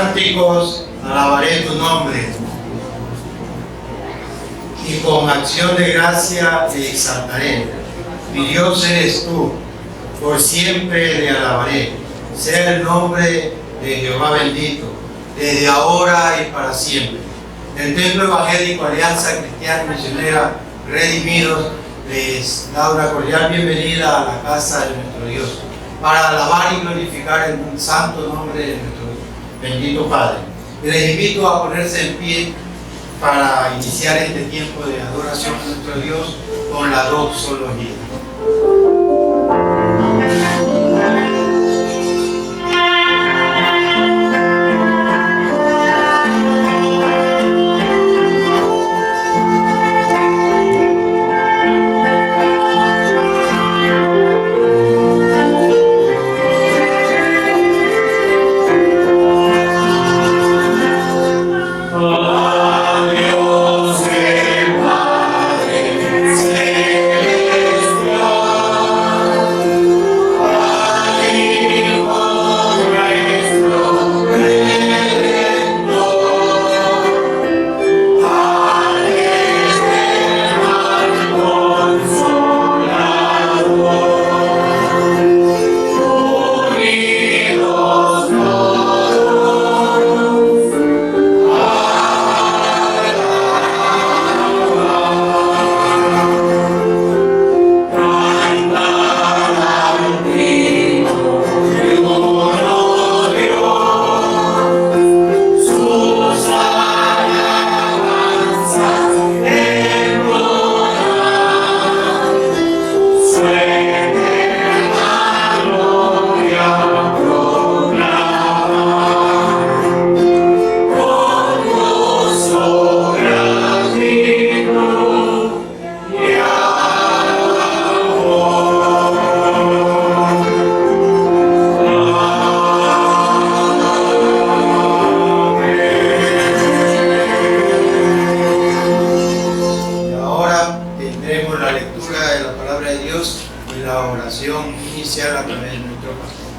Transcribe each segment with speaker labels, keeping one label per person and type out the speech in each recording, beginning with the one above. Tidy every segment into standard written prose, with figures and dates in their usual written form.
Speaker 1: cánticos alabaré tu nombre y con acción de gracia te exaltaré. Mi Dios eres tú, por siempre le alabaré. Sea el nombre de Jehová bendito, desde ahora y para siempre. El Templo Evangélico Alianza Cristiana Misionera Redimidos les da una cordial bienvenida a la casa de nuestro Dios, para alabar y glorificar el santo nombre de nuestro bendito Padre. Y les invito a ponerse en pie para iniciar este tiempo de adoración a nuestro Dios con la doxología.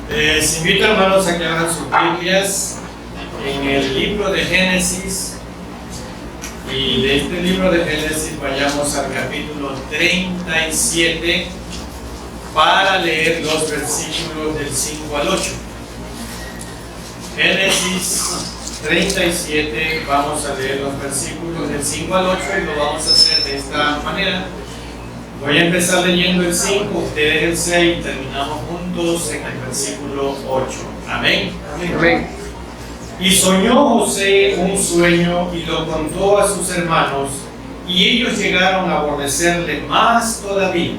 Speaker 1: Les invito, hermanos, a que abran sus Biblias en el libro de Génesis, y de este libro de Génesis vayamos al capítulo 37 para leer los versículos del 5 al 8. Génesis 37, vamos a leer los versículos del 5 al 8 y lo vamos a hacer de esta manera. Voy a empezar leyendo el 5, ustedes el 6 y terminamos juntos en el versículo 8. Amén.
Speaker 2: Amén.
Speaker 1: Y soñó José un sueño y lo contó a sus hermanos, y ellos llegaron a aborrecerle más todavía.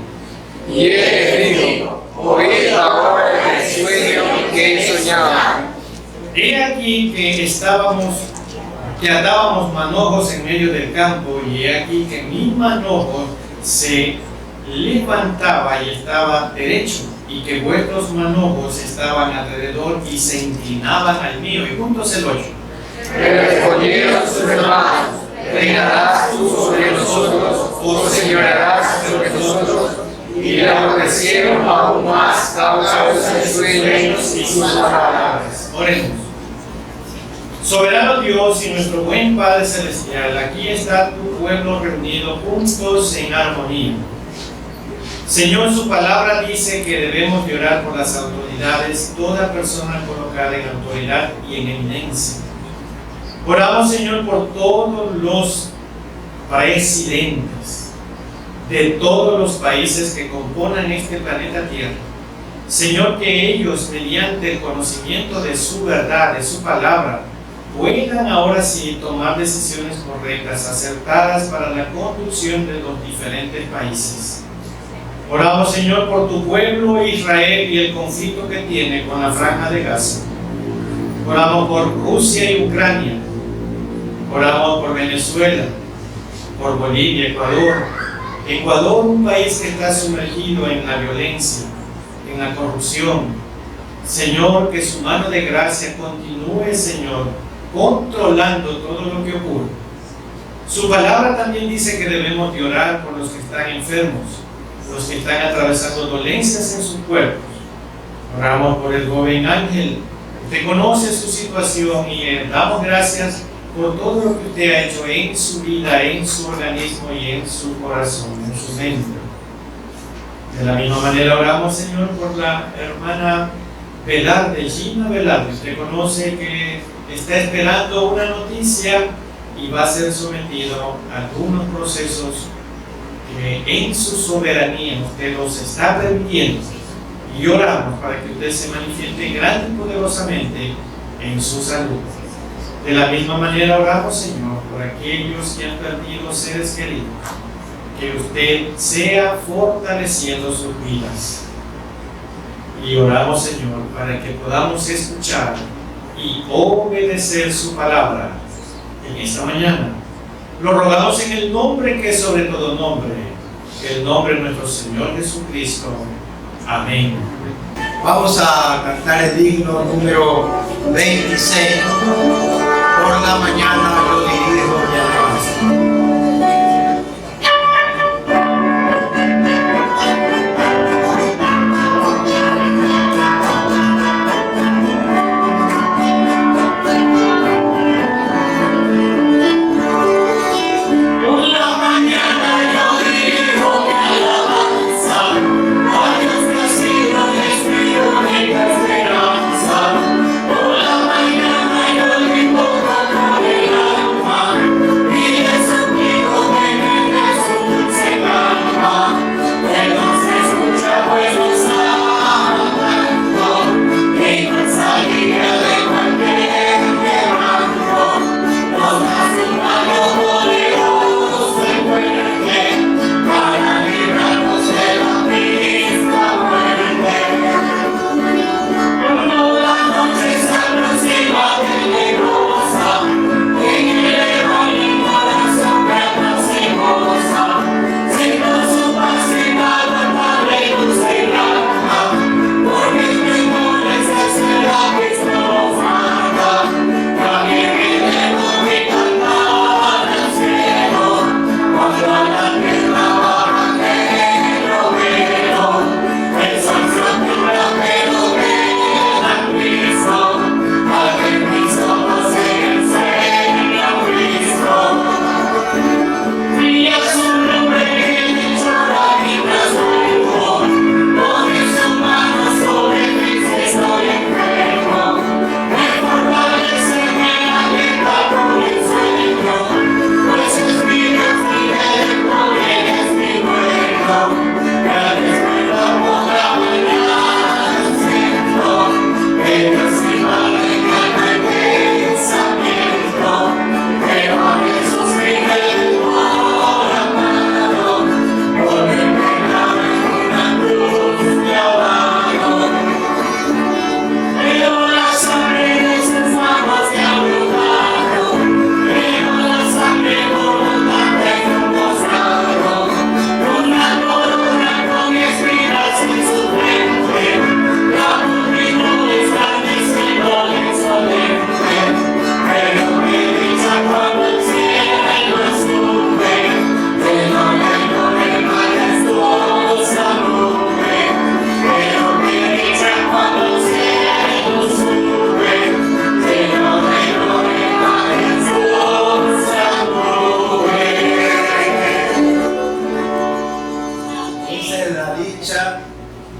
Speaker 2: Y él dijo: oíd ahora el sueño que he soñado.
Speaker 1: He aquí que atábamos manojos en medio del campo, y he aquí que mi manojo se levantaba y estaba derecho, y que vuestros manojos estaban alrededor y se inclinaban al mío. Y juntos el 8.
Speaker 2: Le respondieron sus hermanos: ¿reinarás tú sobre nosotros o señorarás sobre nosotros? Y le aborrecieron aún más causa de sus sueños y sus palabras.
Speaker 1: Oremos. Soberano Dios y nuestro buen Padre Celestial, aquí está tu pueblo reunido juntos en armonía. Señor, su palabra dice que debemos de orar por las autoridades, toda persona colocada en autoridad y en eminencia. Oramos, Señor, por todos los presidentes de todos los países que componen este planeta Tierra. Señor, que ellos, mediante el conocimiento de su verdad, de su palabra, puedan ahora sí tomar decisiones correctas, acertadas para la conducción de los diferentes países. Oramos, Señor, por tu pueblo Israel y el conflicto que tiene con la Franja de Gaza. Oramos por Rusia y Ucrania. Oramos por Venezuela, por Bolivia, Ecuador, un país que está sumergido en la violencia, en la corrupción. Señor, que su mano de gracia continúe, Señor, controlando todo lo que ocurre. Su palabra también dice que debemos de orar por los que están enfermos, los que están atravesando dolencias en sus cuerpos. Oramos por el joven Ángel, Usted conoce su situación y le damos gracias por todo lo que usted ha hecho en su vida, en su organismo y en su corazón, en su mente. De la misma manera oramos, Señor, por la hermana Velarde, Gina Velarde. Usted conoce que está esperando una noticia y va a ser sometido a algunos procesos que en su soberanía usted los está permitiendo. Y oramos para que usted se manifieste grande y poderosamente en su salud. De la misma manera oramos, Señor, por aquellos que han perdido seres queridos, que usted sea fortaleciendo sus vidas. Y oramos, Señor, para que podamos escuchar y obedecer su palabra en esta mañana. Lo rogamos en el nombre que es sobre todo nombre, el nombre de nuestro Señor Jesucristo. Amén.
Speaker 3: Vamos a cantar el himno número 26. Por la mañana yo dirijo mi alabanza.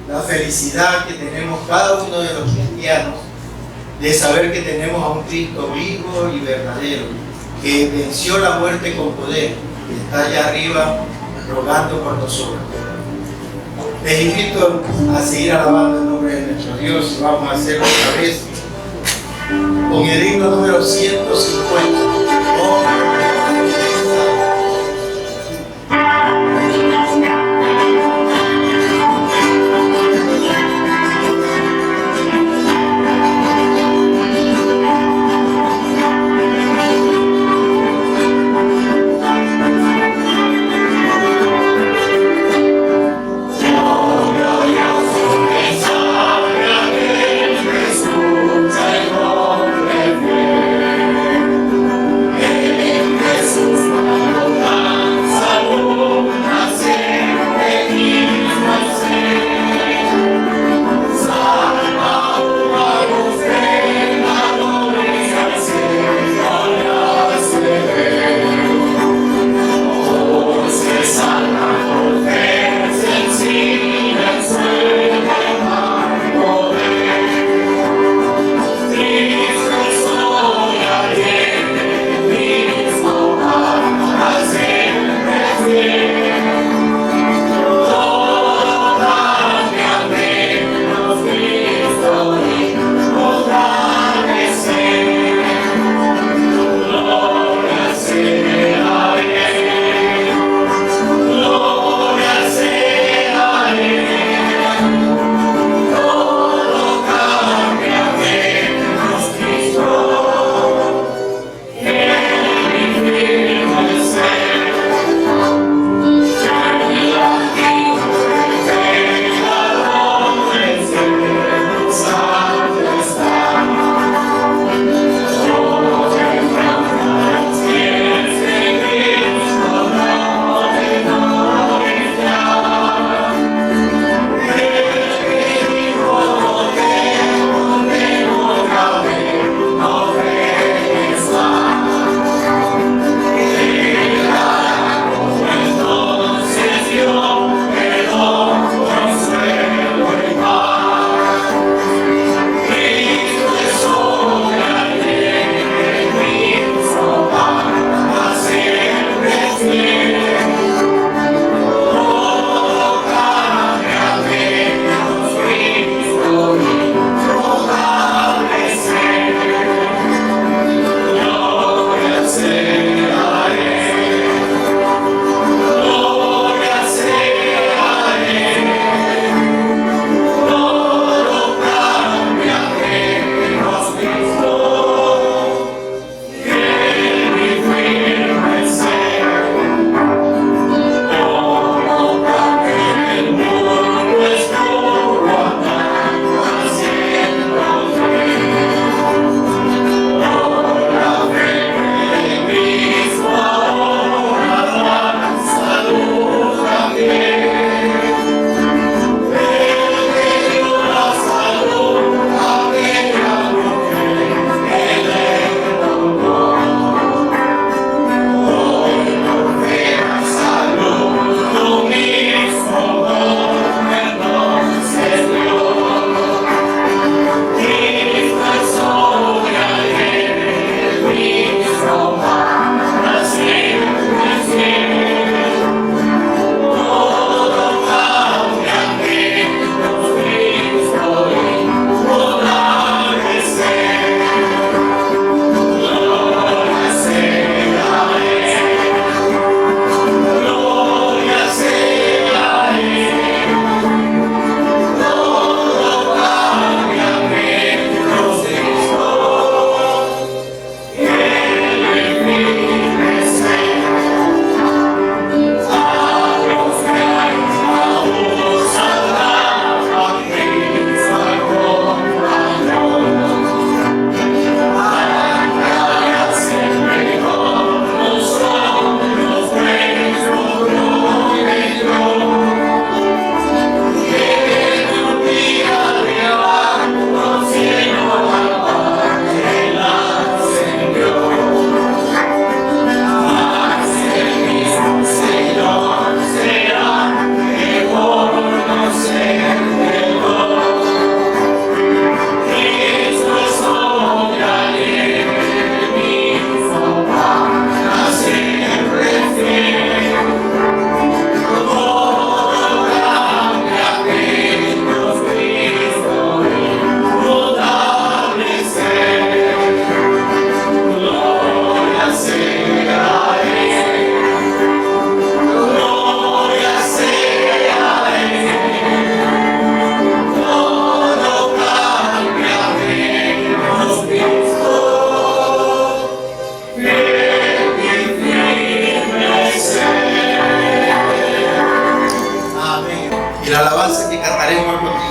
Speaker 3: La felicidad que tenemos cada uno de los cristianos de saber que tenemos a un Cristo vivo y verdadero, que venció la muerte con poder, que está allá arriba rogando por nosotros. Les invito a seguir alabando el nombre de nuestro Dios. Vamos a hacerlo otra vez con el himno número 150.
Speaker 2: Thank you.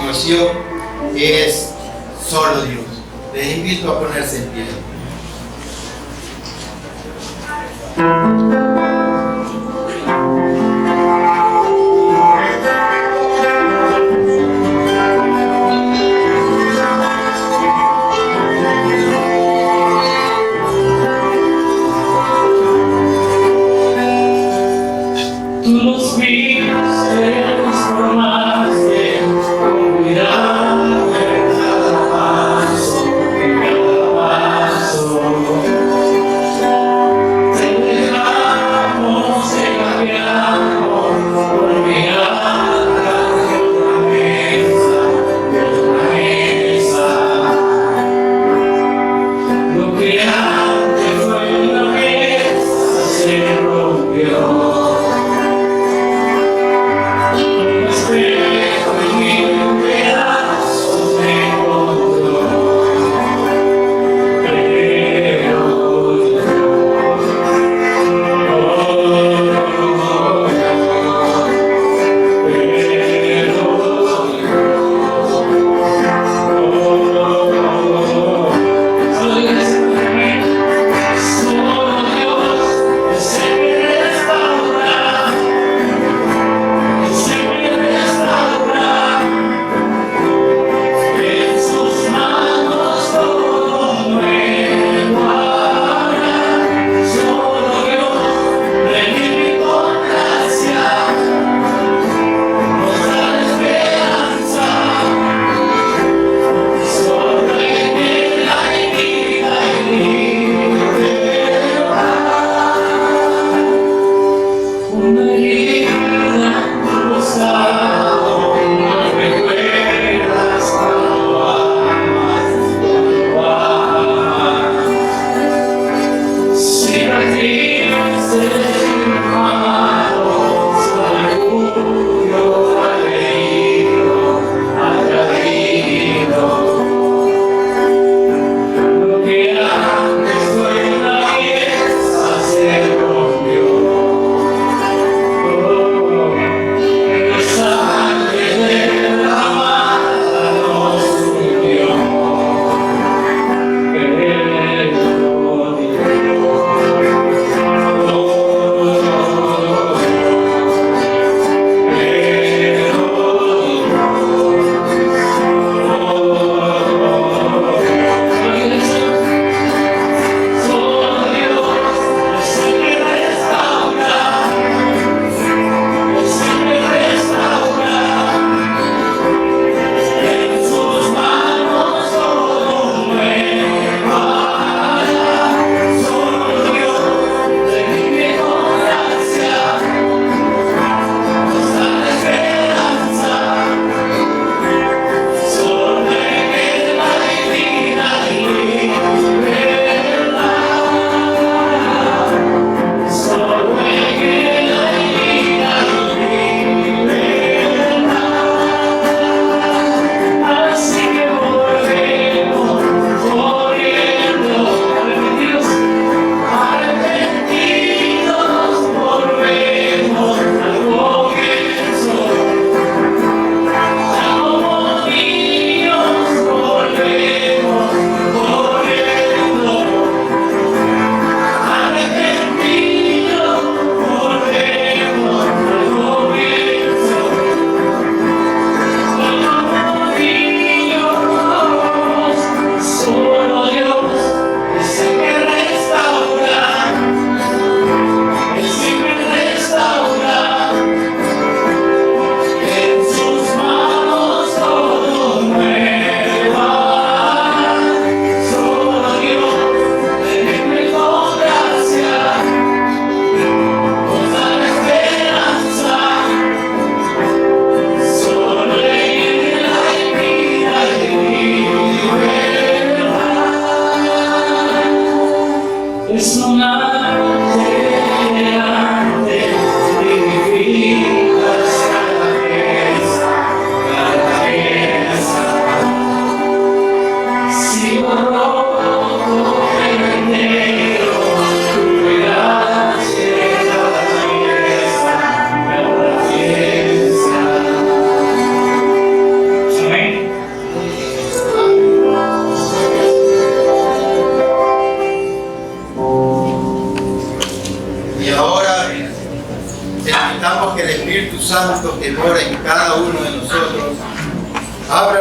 Speaker 3: continuación es solo Dios. Les invito a ponerse en pie.
Speaker 1: Transformaste con cuidado, con cada paso,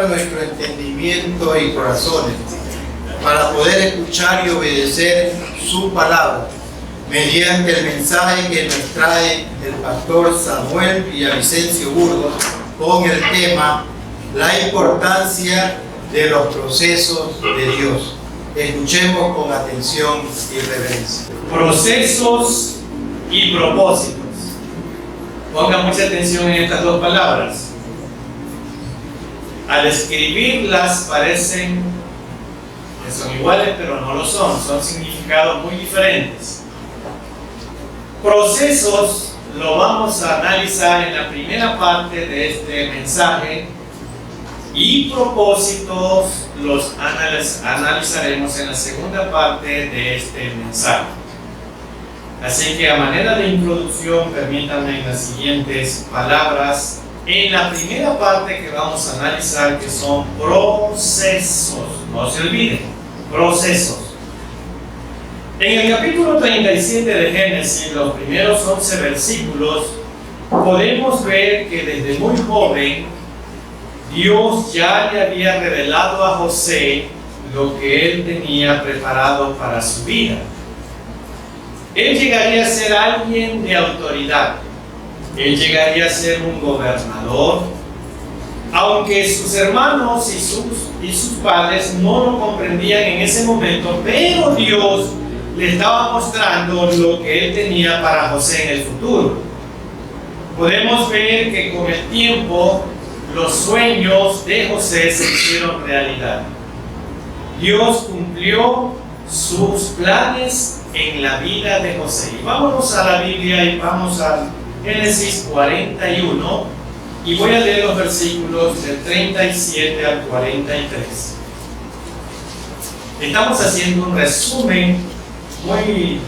Speaker 3: abra nuestro entendimiento y corazones para poder escuchar y obedecer su palabra mediante el mensaje que nos trae el pastor Samuel Villavicencio Burgos con el tema la importancia de los procesos de Dios. Escuchemos con atención y reverencia.
Speaker 1: Procesos y propósitos. Ponga mucha atención en estas dos palabras. Al escribirlas parecen que son iguales, pero no lo son. Son significados muy diferentes. Procesos lo vamos a analizar en la primera parte de este mensaje y propósitos los analizaremos en la segunda parte de este mensaje. Así que a manera de introducción, permítanme en las siguientes palabras. En la primera parte que vamos a analizar, que son procesos, no se olviden, procesos. En el capítulo 37 de Génesis, los primeros 11 versículos, podemos ver que desde muy joven, Dios ya le había revelado a José lo que él tenía preparado para su vida. Él llegaría a ser alguien de autoridad. Él llegaría a ser un gobernador, aunque sus hermanos y sus padres no lo comprendían en ese momento, pero Dios le estaba mostrando lo que él tenía para José en el futuro. Podemos ver que con el tiempo los sueños de José se hicieron realidad. Dios cumplió sus planes en la vida de José. Y vámonos a la Biblia y vamos a Génesis 41 y voy a leer los versículos del 37 al 43. Estamos haciendo un resumen muy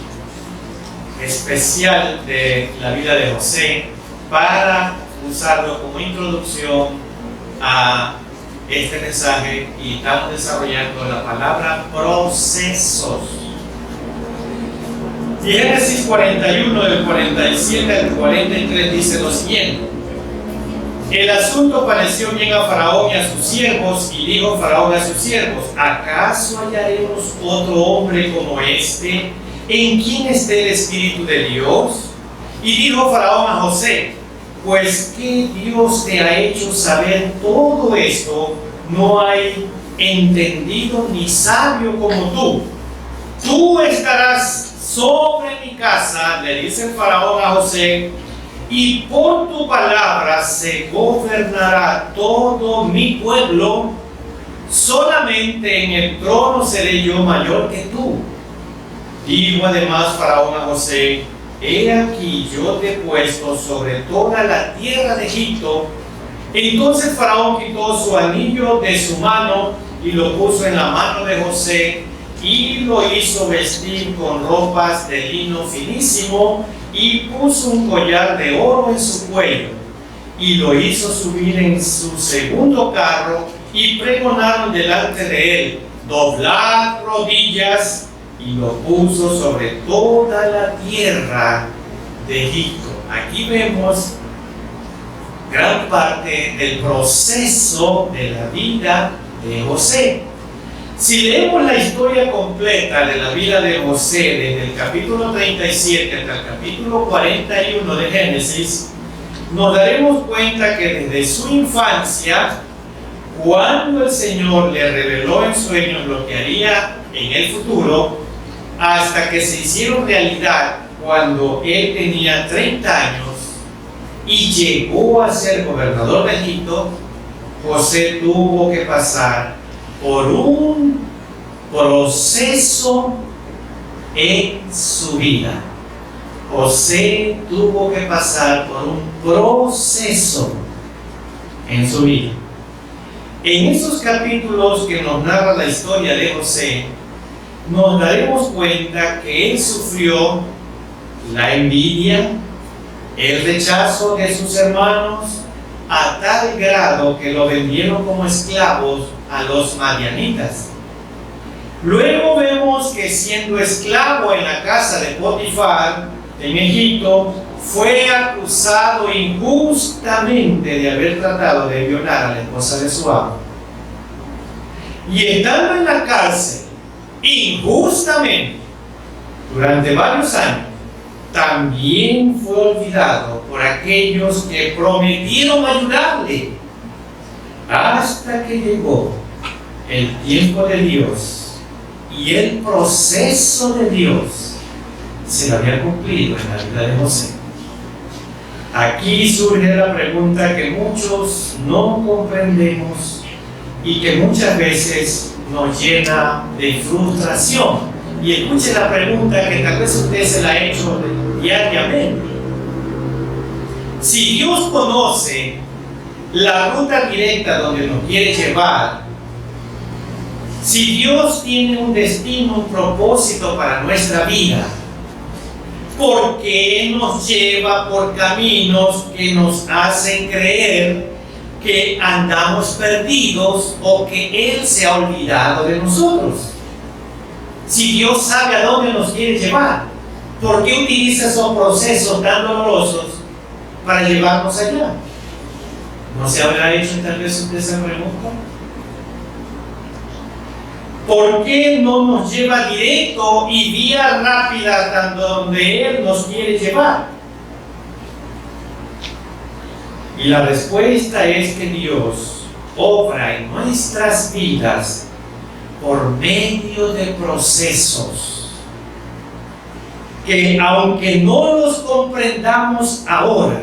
Speaker 1: especial de la vida de José para usarlo como introducción a este mensaje, y estamos desarrollando la palabra procesos. Y Génesis 41 del 47 al 43 dice lo siguiente: el asunto pareció bien a Faraón y a sus siervos, y dijo Faraón a sus siervos: ¿acaso hallaremos otro hombre como este, en quien esté el Espíritu de Dios? Y dijo Faraón a José: pues que Dios te ha hecho saber todo esto, no hay entendido ni sabio como tú. Tú estarás sobre mi casa, le dice el Faraón a José, y por tu palabra se gobernará todo mi pueblo. Solamente en el trono seré yo mayor que tú. Dijo además Faraón a José: he aquí yo te he puesto sobre toda la tierra de Egipto. Entonces Faraón quitó su anillo de su mano y lo puso en la mano de José, y lo hizo vestir con ropas de lino finísimo, y puso un collar de oro en su cuello, y lo hizo subir en su segundo carro, y pregonaron delante de él: doblad rodillas, y lo puso sobre toda la tierra de Egipto. Aquí vemos gran parte del proceso de la vida de José. Si leemos la historia completa de la vida de José desde el capítulo 37 hasta el capítulo 41 de Génesis, nos daremos cuenta que desde su infancia, cuando el Señor le reveló en sueños lo que haría en el futuro, hasta que se hicieron realidad cuando él tenía 30 años y llegó a ser gobernador de Egipto, José tuvo que pasar por un proceso en su vida. José tuvo que pasar por un proceso en su vida. En esos capítulos que nos narra la historia de José, nos daremos cuenta que él sufrió la envidia, el rechazo de sus hermanos, a tal grado que lo vendieron como esclavos a los madianitas. Luego vemos que, siendo esclavo en la casa de Potifar en Egipto, fue acusado injustamente de haber tratado de violar a la esposa de su amo. y estando en la cárcel injustamente durante varios años, también fue olvidado por aquellos que prometieron ayudarle, hasta que llegó el tiempo de Dios y el proceso de Dios se había cumplido en la vida de José. Aquí surge la pregunta que muchos no comprendemos y que muchas veces nos llena de frustración. Y escuche la pregunta que tal vez usted se la ha hecho diariamente. Si Dios conoce la ruta directa donde nos quiere llevar, si Dios tiene un destino, un propósito para nuestra vida, ¿por qué nos lleva por caminos que nos hacen creer que andamos perdidos o que Él se ha olvidado de nosotros? Si Dios sabe a dónde nos quiere llevar, ¿por qué utiliza esos procesos tan dolorosos para llevarnos allá? ¿No se habrá hecho tal vez usted esa pregunta? ¿Por qué no nos lleva directo y vía rápida hasta donde Él nos quiere llevar? Y la respuesta es que Dios obra en nuestras vidas por medio de procesos que, aunque no los comprendamos ahora,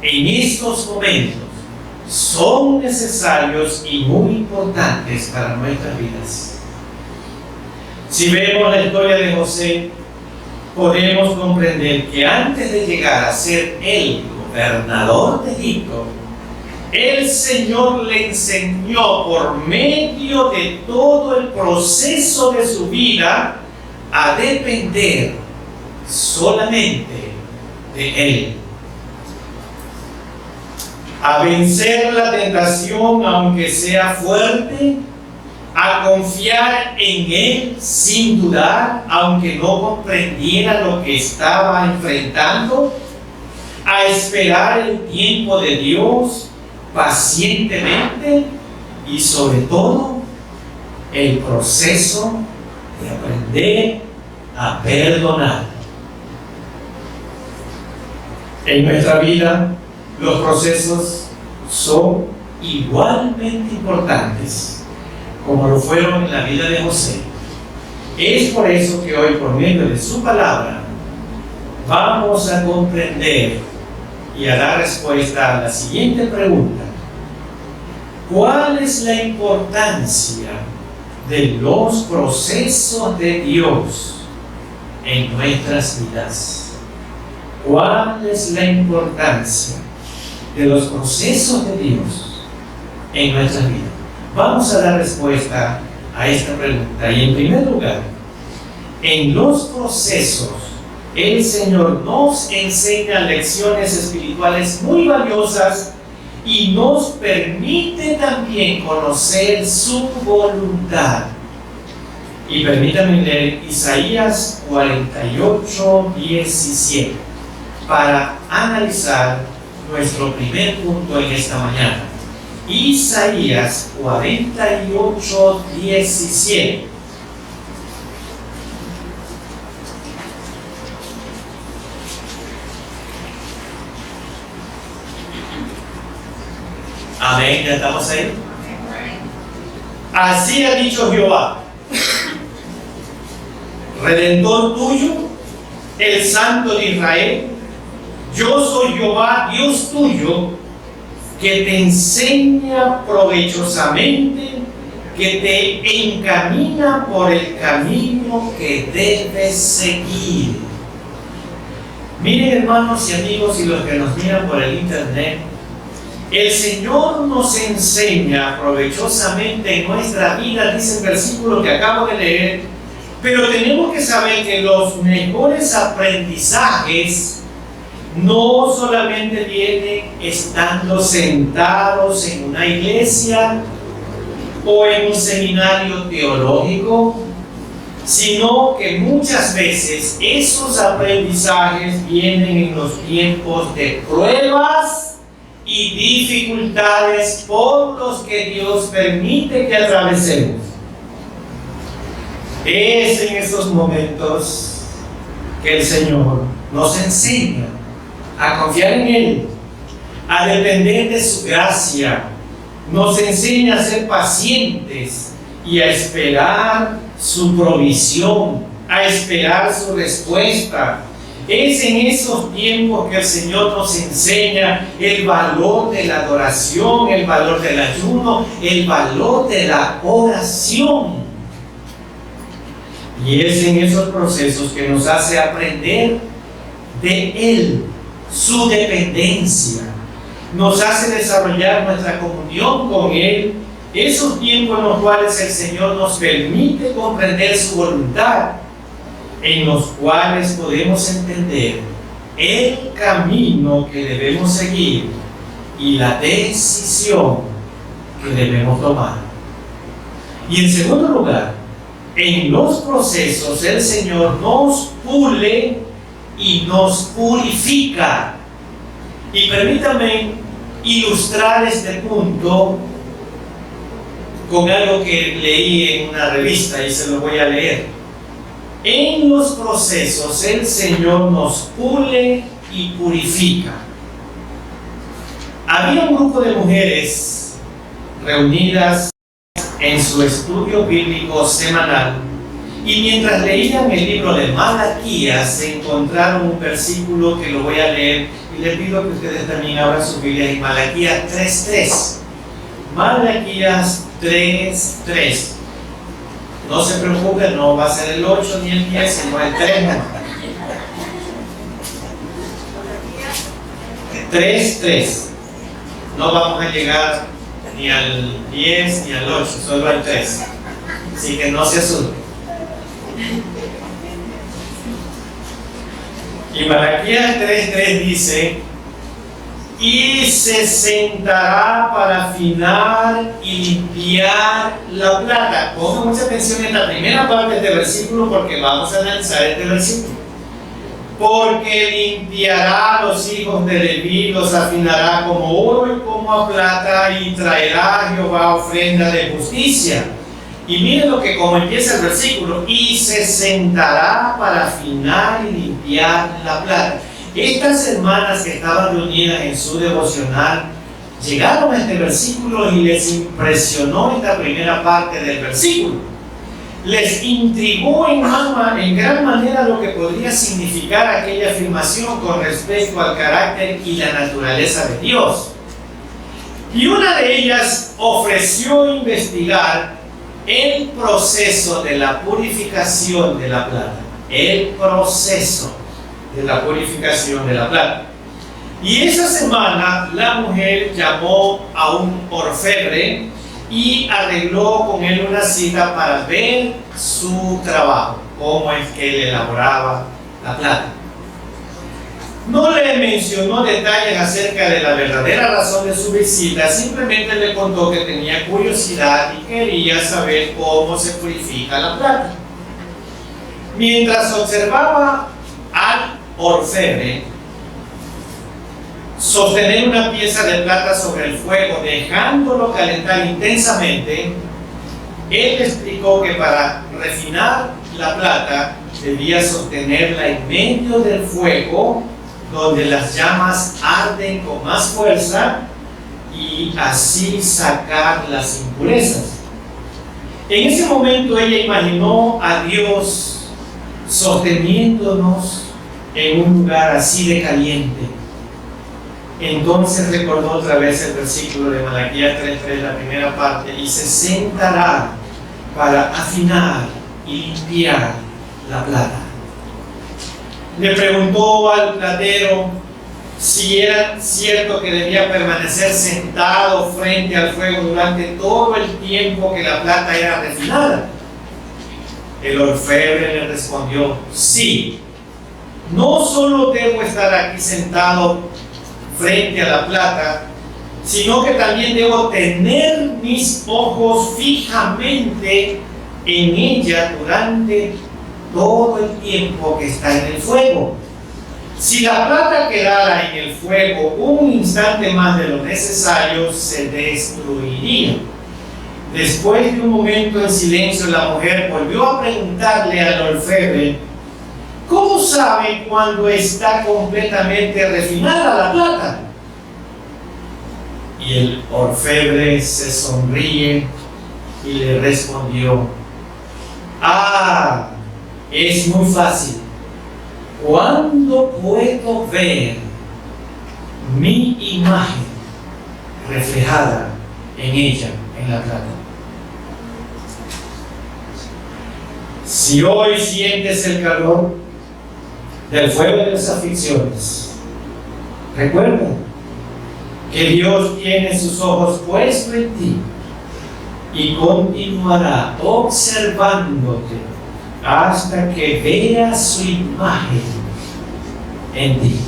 Speaker 1: en estos momentos, son necesarios y muy importantes para nuestras vidas. Si vemos la historia de José, podemos comprender que antes de llegar a ser el gobernador de Egipto, el Señor le enseñó por medio de todo el proceso de su vida a depender solamente de Él, a vencer la tentación aunque sea fuerte, a confiar en Él sin dudar aunque no comprendiera lo que estaba enfrentando, a esperar el tiempo de Dios pacientemente y sobre todo el proceso de aprender a perdonar. En nuestra vida los procesos son igualmente importantes como lo fueron en la vida de José. Es por eso que hoy, por medio de su palabra, vamos a comprender y a dar respuesta a la siguiente pregunta: ¿cuál es la importancia de los procesos de Dios en nuestras vidas? ¿Cuál es la importancia de los procesos de Dios en nuestras vidas? Vamos a dar respuesta a esta pregunta. Y en primer lugar, en los procesos, el Señor nos enseña lecciones espirituales muy valiosas y nos permite también conocer su voluntad. Y permítanme leer Isaías 48:17 para analizar nuestro primer punto en esta mañana. Isaías 48:17. Amén, ya estamos ahí. Así ha dicho Jehová, Redentor tuyo, el Santo de Israel: yo soy Jehová, Dios tuyo, que te enseña provechosamente, que te encamina por el camino que debes seguir. Miren, hermanos y amigos, y los que nos miran por el internet, el Señor nos enseña provechosamente en nuestra vida, dice el versículo que acabo de leer, pero tenemos que saber que los mejores aprendizajes no solamente vienen estando sentados en una iglesia o en un seminario teológico, sino que muchas veces esos aprendizajes vienen en los tiempos de pruebas y dificultades por los que Dios permite que atravesemos. Es en esos momentos que el Señor nos enseña a confiar en Él, a depender de su gracia. Nos enseña a ser pacientes y a esperar su provisión, a esperar su respuesta. Es en esos tiempos que el Señor nos enseña el valor de la adoración, el valor del ayuno, el valor de la oración. Y es en esos procesos que nos hace aprender de Él, su dependencia. Nos hace desarrollar nuestra comunión con Él, esos tiempos en los cuales el Señor nos permite comprender su voluntad, en los cuales podemos entender el camino que debemos seguir y la decisión que debemos tomar. Y en segundo lugar, en los procesos el Señor nos pule y nos purifica. Y permítanme ilustrar este punto con algo que leí en una revista y se lo voy a leer. En los procesos el Señor nos pule y purifica. Había un grupo de mujeres reunidas en su estudio bíblico semanal y mientras leían el libro de Malaquías se encontraron un versículo que lo voy a leer y les pido que ustedes también abran sus Biblias en Malaquías 3:3. Malaquías 3:3. No se preocupen, no va a ser el 8 ni el 10, sino el 3. 3:3. No vamos a llegar ni al 10 ni al 8, solo al 3. Así que no se asusten. Y Malaquías 3:3 dice: y se sentará para afinar y limpiar la plata. Pongan mucha atención en la primera parte de este versículo porque vamos a analizar este versículo. Porque limpiará a los hijos de Leví, los afinará como oro y como a plata, y traerá a Jehová ofrenda de justicia. Y miren lo que como empieza el versículo: y se sentará para afinar y limpiar la plata. Estas hermanas que estaban reunidas en su devocional llegaron a este versículo y les impresionó esta primera parte del versículo. Les intrigó en gran manera lo que podría significar aquella afirmación con respecto al carácter y la naturaleza de Dios. Y una de ellas ofreció investigar el proceso de la purificación de la plata. El proceso de la purificación de la plata. Y esa semana la mujer llamó a un orfebre y arregló con él una cita para ver su trabajo, cómo es que él elaboraba la plata. No le mencionó detalles acerca de la verdadera razón de su visita, simplemente le contó que tenía curiosidad y quería saber cómo se purifica la plata. Mientras observaba al orfebre sostener una pieza de plata sobre el fuego, dejándolo calentar intensamente, él explicó que para refinar la plata debía sostenerla en medio del fuego, donde las llamas arden con más fuerza, y así sacar las impurezas. En ese momento ella imaginó a Dios sosteniéndonos en un lugar así de caliente. Entonces recordó otra vez el versículo de Malaquías 3:3, la primera parte: y se sentará para afinar y limpiar la plata. Le preguntó al platero si era cierto que debía permanecer sentado frente al fuego durante todo el tiempo que la plata era refinada. El orfebre le respondió: sí, no solo debo estar aquí sentado frente a la plata, sino que también debo tener mis ojos fijamente en ella durante todo el tiempo que está en el fuego. Si la plata quedara en el fuego un instante más de lo necesario, se destruiría. Después de un momento en silencio, la mujer volvió a preguntarle al orfebre: ¿cómo sabe cuando está completamente refinada la plata? Y el orfebre se sonríe y le respondió: ah, es muy fácil. ¿Cuándo puedo ver mi imagen reflejada en ella, en la plata? Si hoy sientes el calor del fuego de las aflicciones, recuerda que Dios tiene sus ojos puestos en ti y continuará observándote hasta que veas su imagen en ti.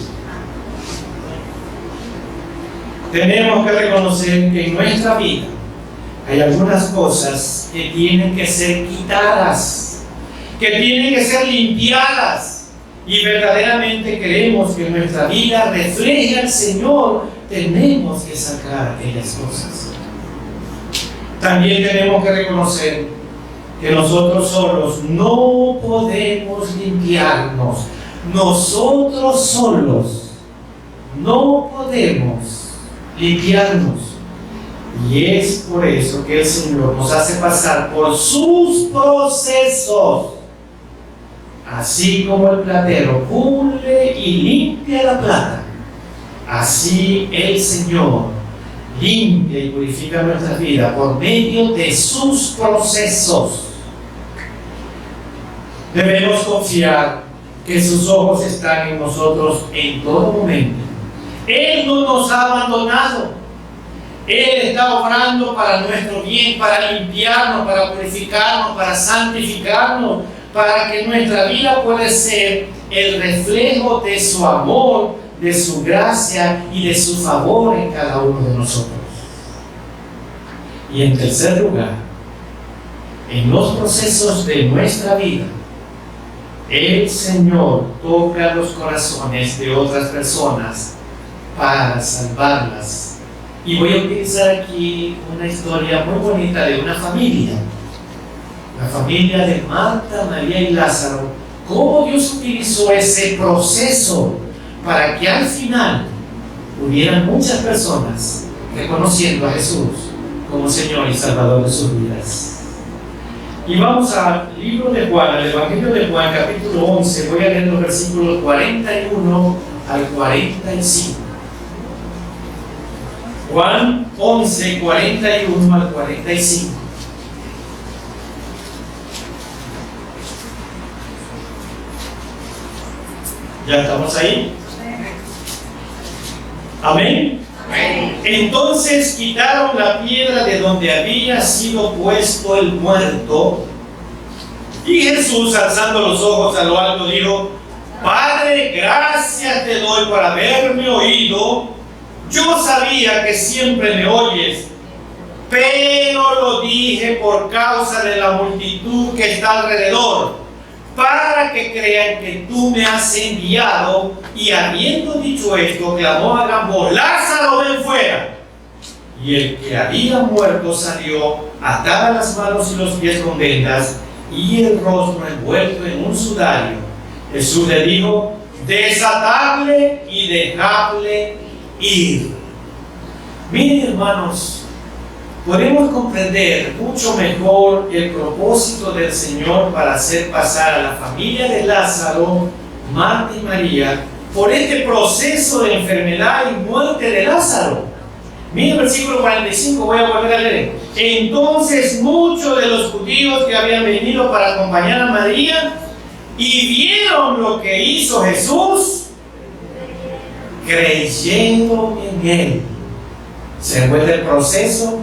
Speaker 1: Tenemos que reconocer que en nuestra vida hay algunas cosas que tienen que ser quitadas, que tienen que ser limpiadas, y verdaderamente queremos que nuestra vida refleje al Señor. Tenemos que sacar aquellas cosas. También tenemos que reconocer que nosotros solos no podemos limpiarnos. Nosotros solos no podemos limpiarnos. Y es por eso que el Señor nos hace pasar por sus procesos. Así como el platero pule y limpia la plata, así el Señor limpia y purifica nuestra vida por medio de sus procesos. Debemos confiar que sus ojos están en nosotros en todo momento. Él no nos ha abandonado. Él está obrando para nuestro bien, para limpiarnos, para purificarnos, para santificarnos, para que nuestra vida pueda ser el reflejo de su amor, de su gracia y de su favor en cada uno de nosotros. Y en tercer lugar, en los procesos de nuestra vida, el Señor toca los corazones de otras personas para salvarlas. Y voy a utilizar aquí una historia muy bonita de una familia, la familia de Marta, María y Lázaro. Cómo Dios utilizó ese proceso para que al final hubieran muchas personas reconociendo a Jesús como Señor y Salvador de sus vidas. Y vamos al libro de Juan, al Evangelio de Juan, capítulo 11. Voy a leer los versículos 41 al 45. Juan 11, 41 al 45. ¿Ya estamos ahí? Amén. Entonces quitaron la piedra de donde había sido puesto el muerto, y Jesús, alzando los ojos a lo alto, dijo: Padre, gracias te doy por haberme oído. Yo sabía que siempre me oyes, pero lo dije por causa de la multitud que está alrededor, para que crean que tú me has enviado. Y habiendo dicho esto, clamó a gran voz: Lázaro, ven fuera. Y el que había muerto salió, atada las manos y los pies con vendas y el rostro envuelto en un sudario. Jesús le dijo: desatadle y dejadle ir. Miren, hermanos, podemos comprender mucho mejor el propósito del Señor para hacer pasar a la familia de Lázaro, Marta y María, por este proceso de enfermedad y muerte de Lázaro. Miren el versículo 45, voy a volver a leer. Entonces muchos de los judíos que habían venido para acompañar a María y vieron lo que hizo Jesús, creyeron en él. Se encuentra el proceso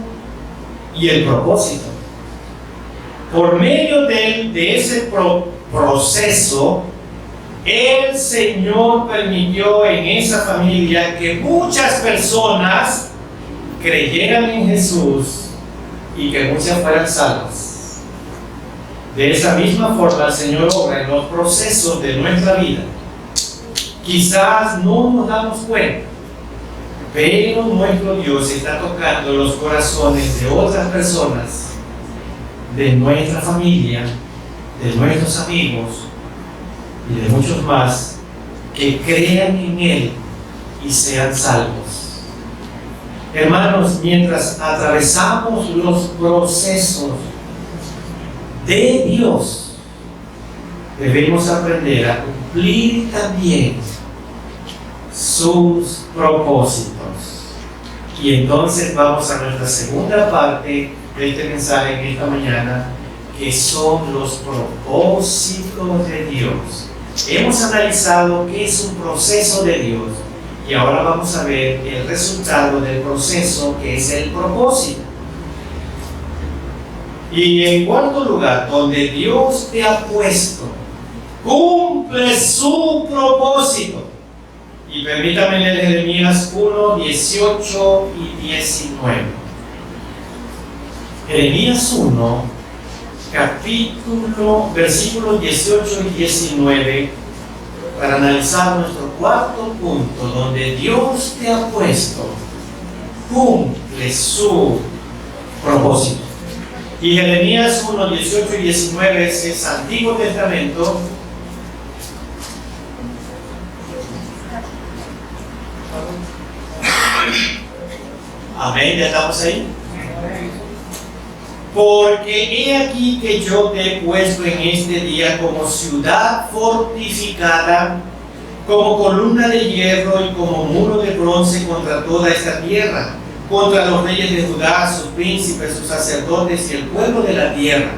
Speaker 1: y el propósito. Por medio de ese proceso, el Señor permitió en esa familia que muchas personas creyeran en Jesús y que muchas fueran salvas. De esa misma forma, el Señor obra en los procesos de nuestra vida, Quizás no nos damos cuenta, pero nuestro Dios está tocando los corazones de otras personas, de nuestra familia, de nuestros amigos y de muchos más, que crean en Él y sean salvos. Hermanos, mientras atravesamos los procesos de Dios, debemos aprender a cumplir también sus propósitos. Y entonces vamos a nuestra segunda parte de este mensaje en esta mañana, que son los propósitos de Dios. Hemos analizado qué es un proceso de Dios y ahora vamos a ver el resultado del proceso, que es el propósito. Y en cuarto lugar, donde Dios te ha puesto, cumple su propósito. Y permítame leer Jeremías 1, 18 y 19. Jeremías 1, versículos 18 y 19, para analizar nuestro cuarto punto, donde Dios te ha puesto, cumple su propósito. Y Jeremías 1, 18 y 19 es el Antiguo Testamento. Amén, ya estamos ahí. Porque he aquí que yo te he puesto en este día como ciudad fortificada, como columna de hierro y como muro de bronce contra toda esta tierra, contra los reyes de Judá, sus príncipes, sus sacerdotes y el pueblo de la tierra.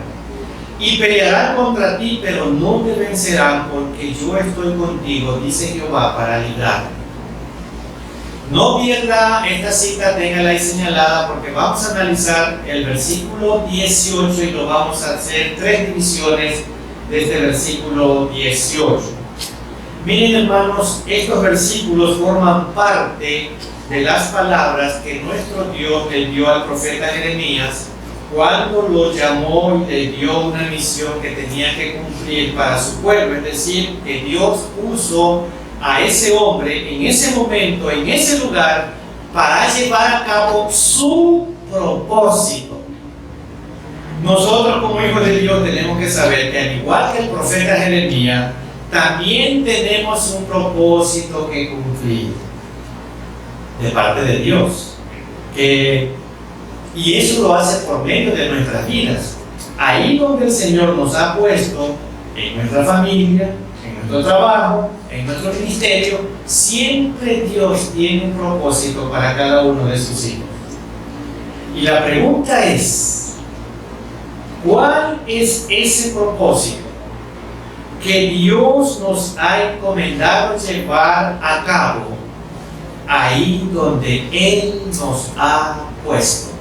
Speaker 1: Y pelearán contra ti, pero no te vencerán, porque yo estoy contigo, dice Jehová, para librarte. No pierda esta cita, téngala ahí señalada, porque vamos a analizar el versículo 18 y lo vamos a hacer tres divisiones de este versículo 18. Miren, hermanos, estos versículos forman parte de las palabras que nuestro Dios le dio al profeta Jeremías cuando lo llamó y le dio una misión que tenía que cumplir para su pueblo. Es decir, que Dios puso a ese hombre en ese momento, en ese lugar, para llevar a cabo su propósito. Nosotros como hijos de Dios tenemos que saber que, al igual que el profeta Jeremías, también tenemos un propósito que cumplir de parte de Dios, y eso lo hace por medio de nuestras vidas. Ahí donde el Señor nos ha puesto, en nuestra familia, en nuestro trabajo, en nuestro ministerio, siempre Dios tiene un propósito para cada uno de sus hijos. Y la pregunta es, ¿cuál es ese propósito que Dios nos ha encomendado llevar a cabo ahí donde Él nos ha puesto?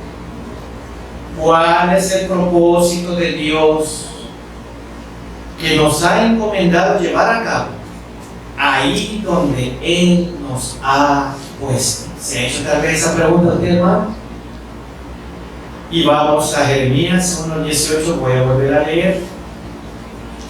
Speaker 1: ¿Cuál es el propósito de Dios que nos ha encomendado llevar a cabo ahí donde Él nos ha puesto? ¿Se ha hecho tal vez esa pregunta usted, hermano? Y vamos a Jeremías 1:18, voy a volver a leer.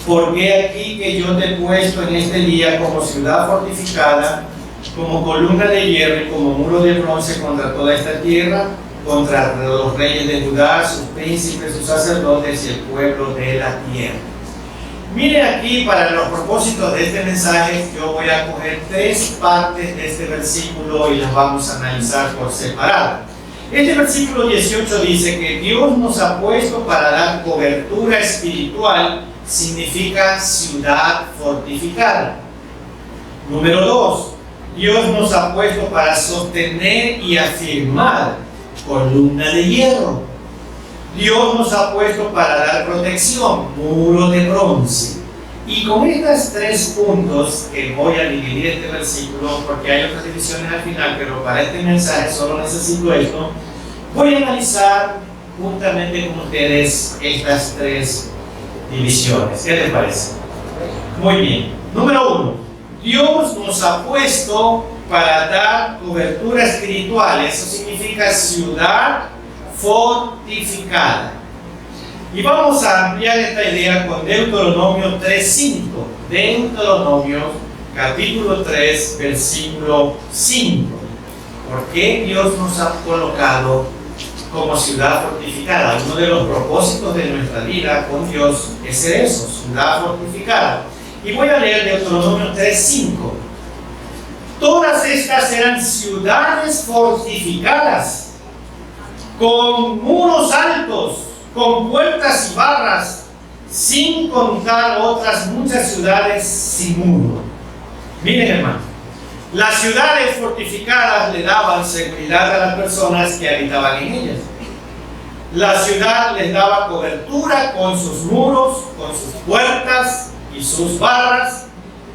Speaker 1: Porque aquí que yo te he puesto en este día como ciudad fortificada, como columna de hierro y como muro de bronce contra toda esta tierra, contra los reyes de Judá, sus príncipes, sus sacerdotes y el pueblo de la tierra. Mire aquí, para los propósitos de este mensaje, yo voy a coger tres partes de este versículo y las vamos a analizar por separado. Este versículo 18 dice que Dios nos ha puesto para dar cobertura espiritual, significa ciudad fortificada. Número 2, Dios nos ha puesto para sostener y afirmar, columna de hierro. Dios nos ha puesto para dar protección, muro de bronce. Y con estos tres puntos, que voy a dividir este versículo, porque hay otras divisiones al final, pero para este mensaje solo necesito esto, voy a analizar juntamente con ustedes estas tres divisiones. ¿Qué les parece? Muy bien. Número 1. Dios nos ha puesto para dar cobertura espiritual. Eso significa ciudad fortificada. Y vamos a ampliar esta idea con Deuteronomio 3:5. Deuteronomio capítulo 3, versículo 5. ¿Por qué Dios nos ha colocado como ciudad fortificada? Uno de los propósitos de nuestra vida con Dios es ser eso, ciudad fortificada. Y voy a leer Deuteronomio 3:5. Todas estas eran ciudades fortificadas, con muros altos, con puertas y barras, sin contar otras muchas ciudades sin muro. Miren, hermano, las ciudades fortificadas le daban seguridad a las personas que habitaban en ellas. La ciudad les daba cobertura con sus muros, con sus puertas y sus barras,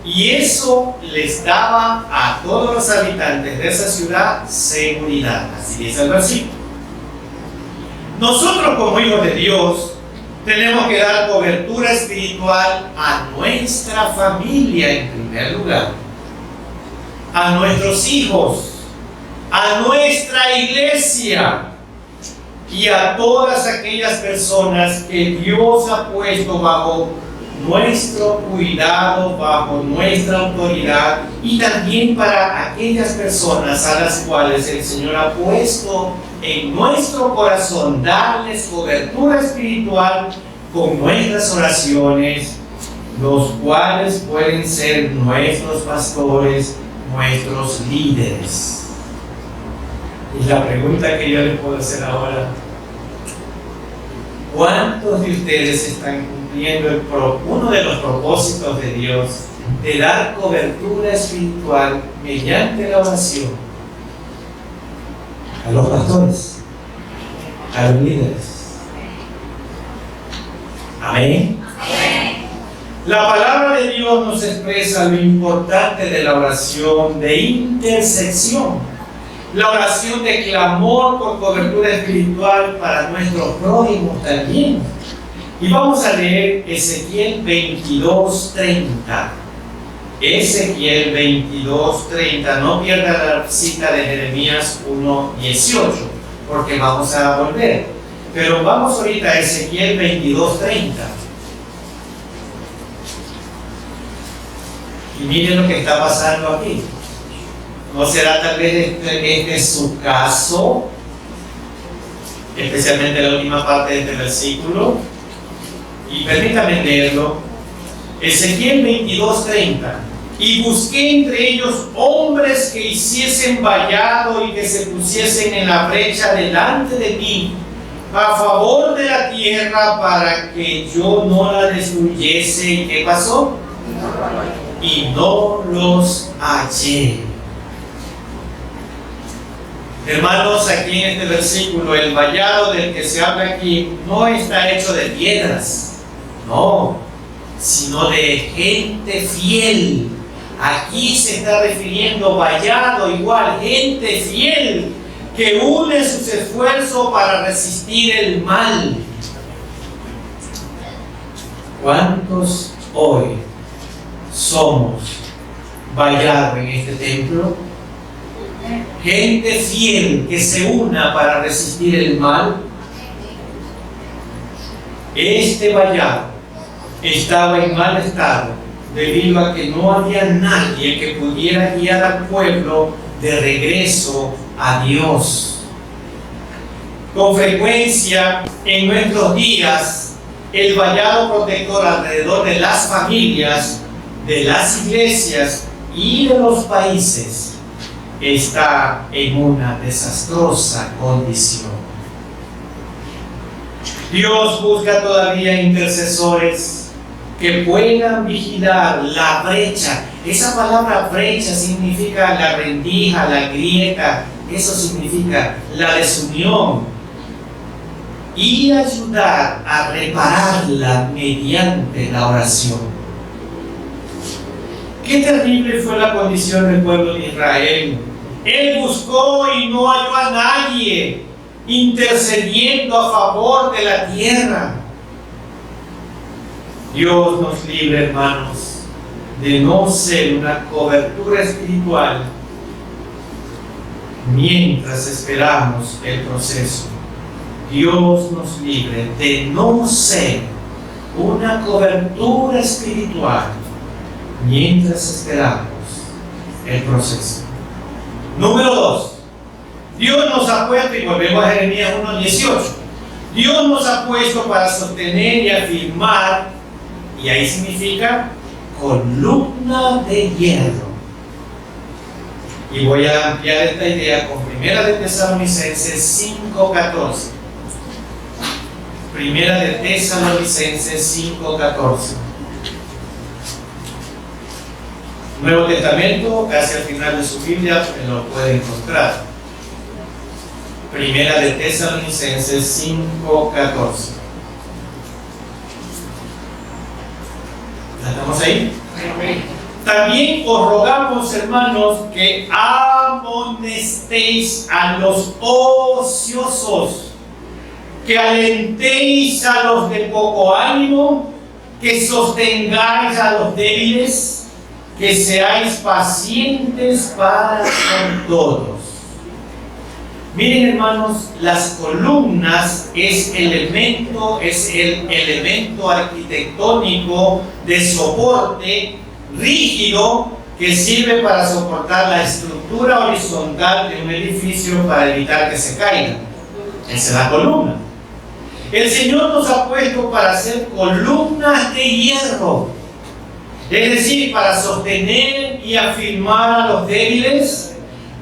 Speaker 1: y eso les daba a todos los habitantes de esa ciudad seguridad. Así dice el versículo. Nosotros, como hijos de Dios, tenemos que dar cobertura espiritual a nuestra familia en primer lugar, a nuestros hijos, a nuestra iglesia y a todas aquellas personas que Dios ha puesto bajo nuestro cuidado, bajo nuestra autoridad, y también para aquellas personas a las cuales el Señor ha puesto en nuestro corazón darles cobertura espiritual con nuestras oraciones, los cuales pueden ser nuestros pastores, nuestros líderes. Y la pregunta que yo les puedo hacer ahora: ¿cuántos de ustedes están cumpliendo uno de los propósitos de Dios de dar cobertura espiritual mediante la oración a los pastores, a los líderes? Amén. La palabra de Dios nos expresa lo importante de la oración de intercesión, la oración de clamor por cobertura espiritual para nuestros prójimos también. Y vamos a leer Ezequiel 22:30. Ezequiel 22:30. No pierda la cita de Jeremías 1:18, porque vamos a volver. Pero vamos ahorita a Ezequiel 22:30. Y miren lo que está pasando aquí. ¿No será tal vez este su caso? Especialmente la última parte de este versículo. Y permítanme leerlo. Ezequiel 22:30. Y busqué entre ellos hombres que hiciesen vallado y que se pusiesen en la brecha delante de mí, a favor de la tierra, para que yo no la destruyese. ¿Y qué pasó? Y no los hallé. Hermanos, aquí en este versículo, el vallado del que se habla aquí no está hecho de piedras, no, sino de gente fiel. Aquí se está refiriendo vallado igual, gente fiel que une sus esfuerzos para resistir el mal. ¿Cuántos hoy somos vallados en este templo? Gente fiel que se una para resistir el mal. Este vallado estaba en mal estado debido a que no había nadie que pudiera guiar al pueblo de regreso a Dios. Con frecuencia en nuestros días, el vallado protector alrededor de las familias, de las iglesias y de los países está en una desastrosa condición. Dios busca todavía intercesores que puedan vigilar la brecha. Esa palabra brecha significa la rendija, la grieta. Eso significa la desunión, y ayudar a repararla mediante la oración. Qué terrible fue la condición del pueblo de Israel. Él buscó y no halló a nadie intercediendo a favor de la tierra. Dios nos libre, hermanos, de no ser una cobertura espiritual mientras esperamos el proceso. Dios nos libre de no ser una cobertura espiritual mientras esperamos el proceso. Número 2. Dios nos ha puesto, y volvemos a Jeremías 1:18, Dios nos ha puesto para sostener y afirmar, y ahí significa columna de hierro. Y voy a ampliar esta idea con 1 de Tesalonicenses 5:14. 1 de Tesalonicenses 5:14. Nuevo Testamento, casi al final de su Biblia, me lo puede encontrar. 1 de Tesalonicenses 5:14. ¿Estamos ahí? También os rogamos, hermanos, que amonestéis a los ociosos, que alentéis a los de poco ánimo, que sostengáis a los débiles, que seáis pacientes para con todos. Miren, hermanos, las columnas es el elemento arquitectónico de soporte rígido que sirve para soportar la estructura horizontal de un edificio para evitar que se caiga. Esa es la columna. El Señor nos ha puesto para hacer columnas de hierro, es decir, para sostener y afirmar a los débiles,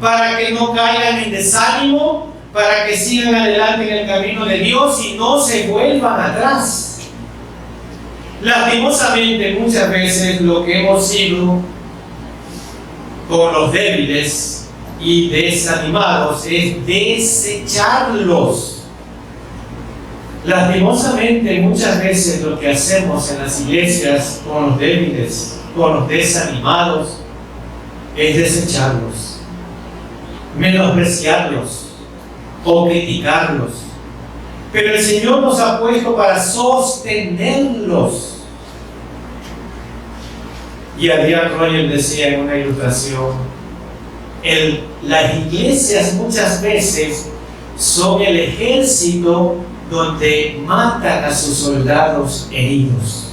Speaker 1: para que no caigan en desánimo, para que sigan adelante en el camino de Dios y no se vuelvan atrás. Lastimosamente, muchas veces lo que hemos sido con los débiles y desanimados es desecharlos. Lastimosamente, muchas veces lo que hacemos en las iglesias con los débiles, con los desanimados, es desecharlos, menospreciarlos o criticarlos. Pero el Señor nos ha puesto para sostenerlos. Y Adrián Royal decía en una ilustración, las iglesias muchas veces son el ejército donde matan a sus soldados heridos.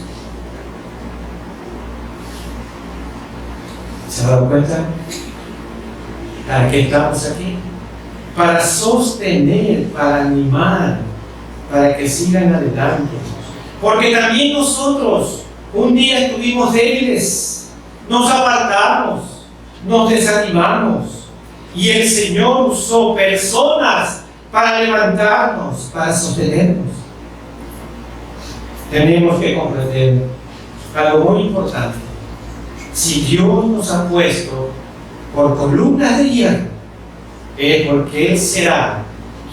Speaker 1: ¿Se han dado cuenta? ¿Para qué estamos aquí? Para sostener, para animar, para que sigan adelante. Porque también nosotros un día estuvimos débiles, nos apartamos, nos desanimamos, y el Señor usó personas para levantarnos, para sostenernos. Tenemos que comprender algo muy importante. Si Dios nos ha puesto por columnas de hierro, es porque Él será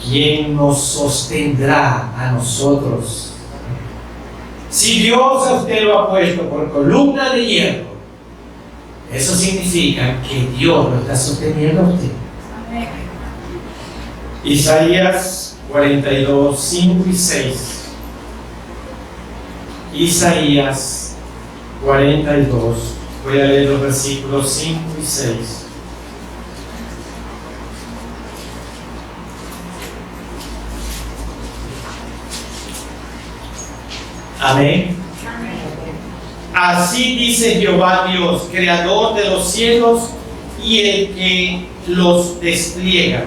Speaker 1: quien nos sostendrá a nosotros. Si Dios a usted lo ha puesto por columna de hierro, eso significa que Dios lo está sosteniendo a usted. Amén. Isaías 42, 5 y 6. Isaías 42. Voy a leer los versículos 5 y 6. Amén. Así dice Jehová Dios, creador de los cielos y el que los despliega,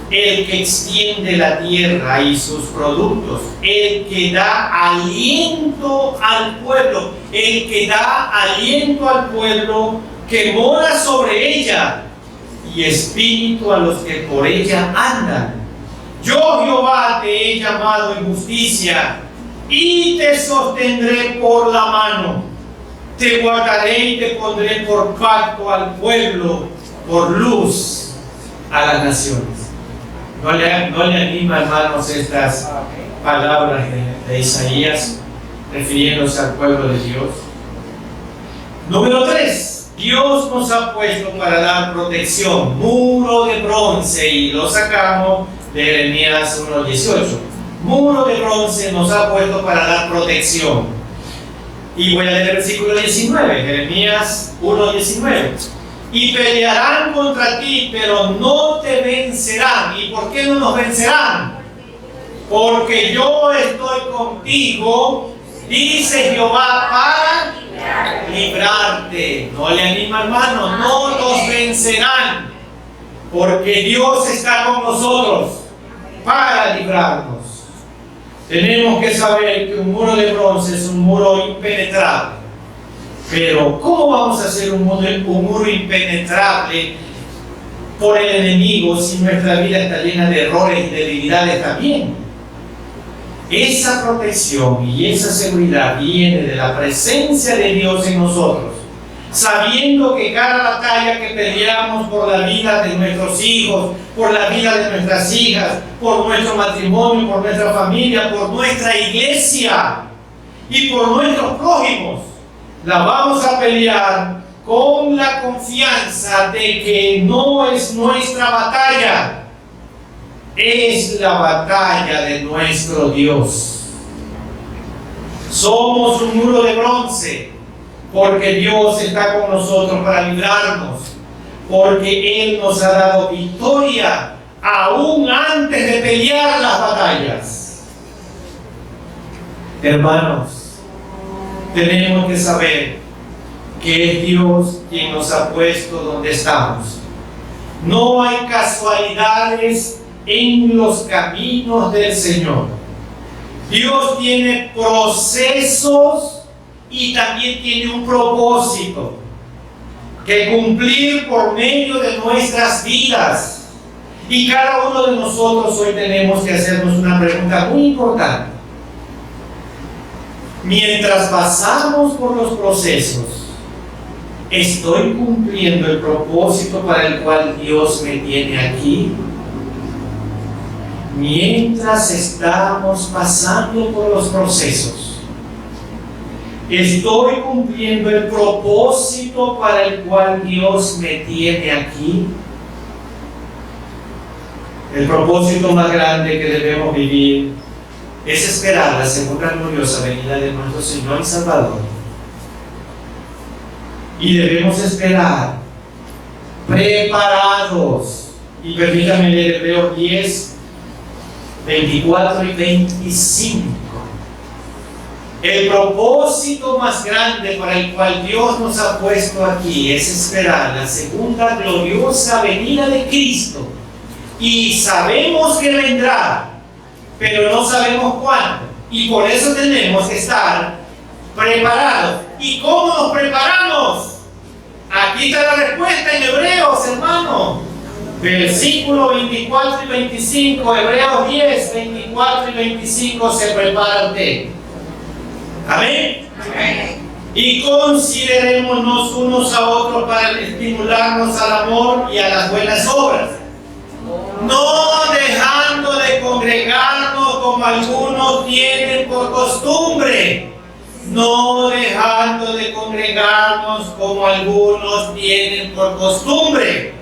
Speaker 1: el que extiende la tierra y sus productos, el que da aliento al pueblo, el que da aliento al pueblo que mora sobre ella, y espíritu a los que por ella andan. Yo, Jehová, te he llamado en justicia y te sostendré por la mano. Te guardaré y te pondré por pacto al pueblo, por luz a las naciones. ¿No le anima, hermanos, estas palabras de Isaías refiriéndose al pueblo de Dios? Número 3. Dios nos ha puesto para dar protección, muro de bronce, y lo sacamos de Jeremías 1:18. Muro de bronce nos ha puesto para dar protección. Y voy a leer el versículo 19, Jeremías 1:19. Y pelearán contra ti, pero no te vencerán. ¿Y por qué no nos vencerán? Porque yo estoy contigo, dice Jehová, para librarte. No le anima, hermano, no nos vencerán, porque Dios está con nosotros para librarnos. Tenemos que saber que un muro de bronce es un muro impenetrable. Pero ¿cómo vamos a hacer un muro impenetrable por el enemigo si nuestra vida está llena de errores y debilidades también? Esa protección y esa seguridad viene de la presencia de Dios en nosotros, sabiendo que cada batalla que peleamos por la vida de nuestros hijos, por la vida de nuestras hijas, por nuestro matrimonio, por nuestra familia, por nuestra iglesia y por nuestros prójimos, la vamos a pelear con la confianza de que no es nuestra batalla, es la batalla de nuestro Dios. Somos un muro de bronce, porque Dios está con nosotros para librarnos, porque Él nos ha dado victoria aún antes de pelear las batallas. Hermanos, tenemos que saber que es Dios quien nos ha puesto donde estamos. No hay casualidades en los caminos del Señor. Dios tiene procesos y también tiene un propósito que cumplir por medio de nuestras vidas. Y cada uno de nosotros hoy tenemos que hacernos una pregunta muy importante. Mientras pasamos por los procesos, ¿estoy cumpliendo el propósito para el cual Dios me tiene aquí? Mientras estamos pasando por los procesos, ¿estoy cumpliendo el propósito para el cual Dios me tiene aquí? El propósito más grande que debemos vivir es esperar la segunda gloriosa venida de nuestro Señor y Salvador. Y debemos esperar preparados. Y permítanme leer Hebreos 10, 24 y 25. El propósito más grande para el cual Dios nos ha puesto aquí es esperar la segunda gloriosa venida de Cristo. Y sabemos que vendrá, pero no sabemos cuándo. Y por eso tenemos que estar preparados. ¿Y cómo nos preparamos? Aquí está la respuesta en Hebreos, hermano. Versículo 24 y 25, Hebreos 10, 24 y 25, se prepara usted. Amén. Amén. Y considerémonos unos a otros para estimularnos al amor y a las buenas obras, no dejando de congregarnos como algunos tienen por costumbre. No dejando de congregarnos como algunos tienen por costumbre,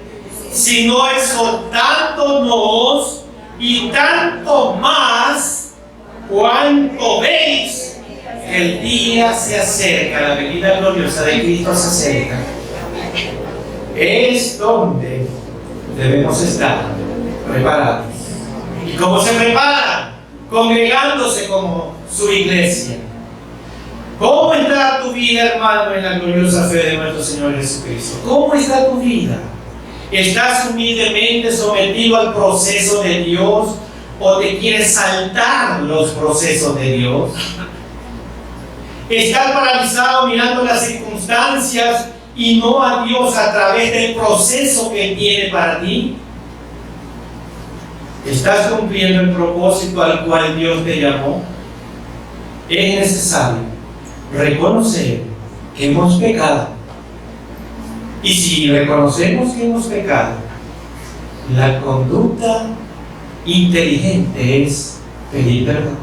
Speaker 1: sino exhortándonos, y tanto más cuanto veis que el día se acerca, la venida gloriosa de Cristo se acerca. Es donde debemos estar preparados. ¿Y cómo se prepara? Congregándose como su iglesia. ¿Cómo está tu vida, hermano, en la gloriosa fe de nuestro Señor Jesucristo? ¿Cómo está tu vida? ¿Estás humildemente sometido al proceso de Dios o te quieres saltar los procesos de Dios? ¿Estás paralizado mirando las circunstancias y no a Dios a través del proceso que Él tiene para ti? ¿Estás cumpliendo el propósito al cual Dios te llamó? Es necesario reconocer que hemos pecado. Y si reconocemos que hemos pecado, la conducta inteligente es pedir perdón.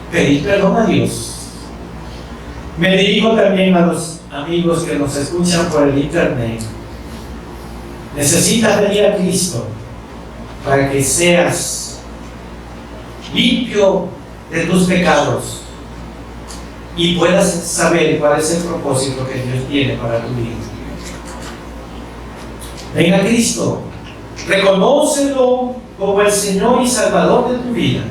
Speaker 1: Pedir perdón a Dios. Me dirijo también a los amigos que nos escuchan por el internet. Necesitas venir a Cristo para que seas limpio de tus pecados y puedas saber cuál es el propósito que Dios tiene para tu vida. Ven a Cristo, reconócelo como el Señor y Salvador de tu vida,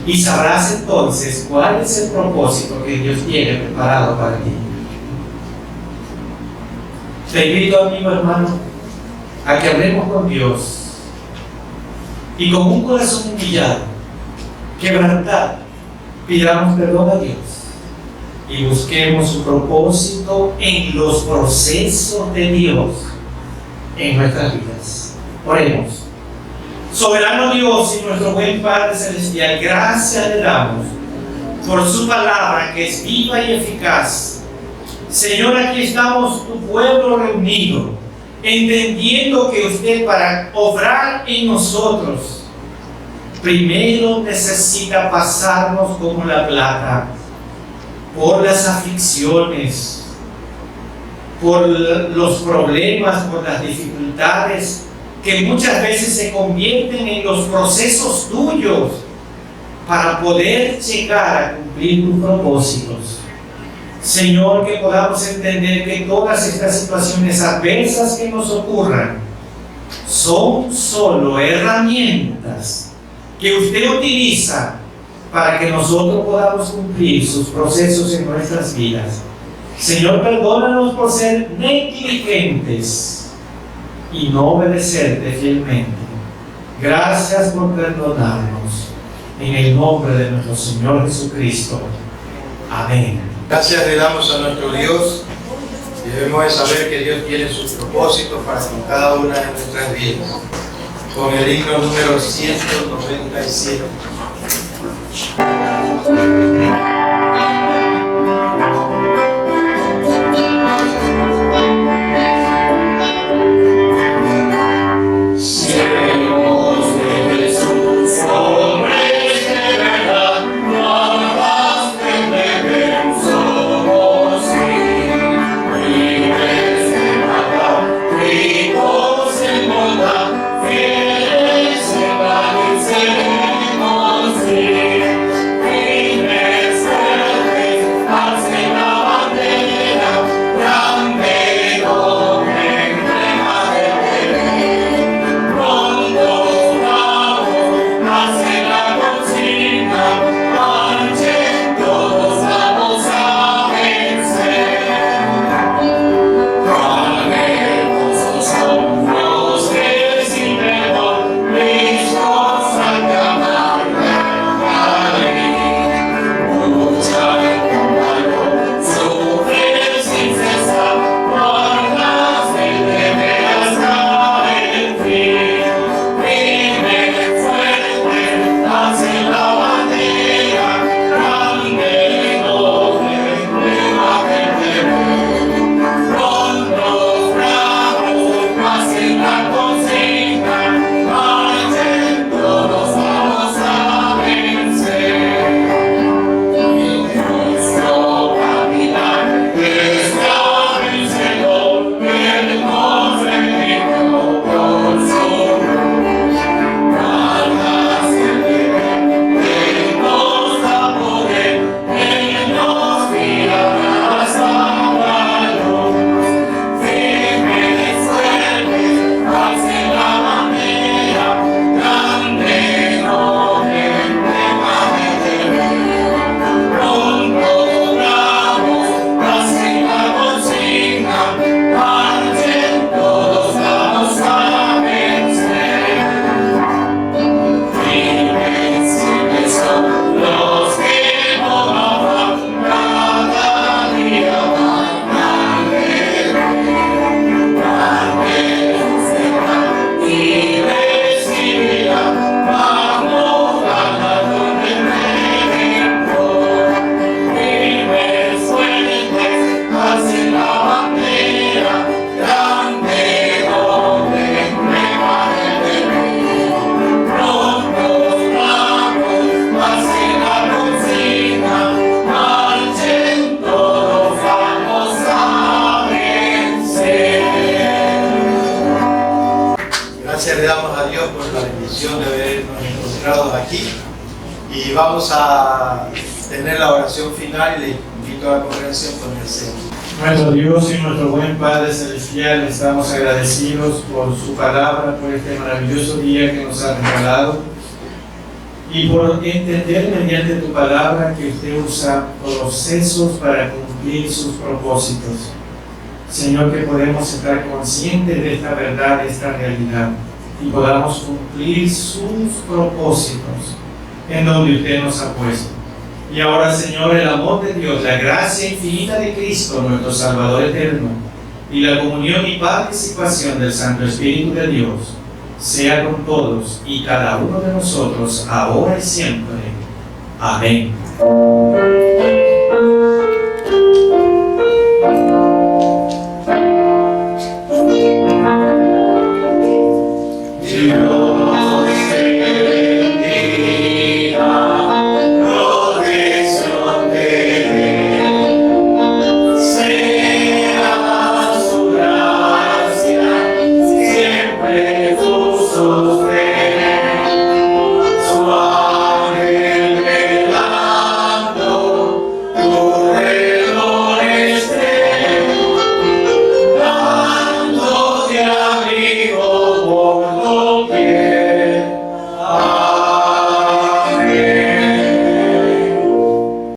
Speaker 1: y sabrás entonces cuál es el propósito que Dios tiene preparado para ti. Te invito, amigo hermano, a que hablemos con Dios y con un corazón humillado, quebrantado, pidamos perdón a Dios y busquemos su propósito en los procesos de Dios en nuestras vidas. Oremos. Soberano Dios y nuestro buen Padre Celestial, gracias le damos por su palabra que es viva y eficaz. Señor, aquí estamos tu pueblo reunido, entendiendo que usted, para obrar en nosotros, primero necesita pasarnos como la plata por las aflicciones, por los problemas, por las dificultades que muchas veces se convierten en los procesos tuyos para poder llegar a cumplir tus propósitos. Señor, que podamos entender que todas estas situaciones adversas que nos ocurran son solo herramientas que usted utiliza para que nosotros podamos cumplir sus procesos en nuestras vidas. Señor, perdónanos por ser negligentes y no obedecerte fielmente. Gracias por perdonarnos. En el nombre de nuestro Señor Jesucristo. Amén.
Speaker 3: Gracias le damos a nuestro Dios. Debemos de saber que Dios tiene sus propósitos para con cada una de nuestras vidas. Con el himno número 197. Aquí y vamos a tener la oración final y le invito a la congregación con el Señor.
Speaker 1: Nuestro Dios y nuestro buen Padre Celestial, estamos agradecidos por su palabra, por este maravilloso día que nos ha regalado. y por entender mediante tu palabra que usted usa procesos para cumplir sus propósitos. Señor, que podemos estar conscientes de esta verdad, de esta realidad, y podamos cumplir sus propósitos en donde usted nos ha puesto. Y ahora, Señor, el amor de Dios, la gracia infinita de Cristo, nuestro Salvador eterno, y la comunión y participación del Santo Espíritu de Dios, sea con todos y cada uno de nosotros, ahora y siempre. Amén.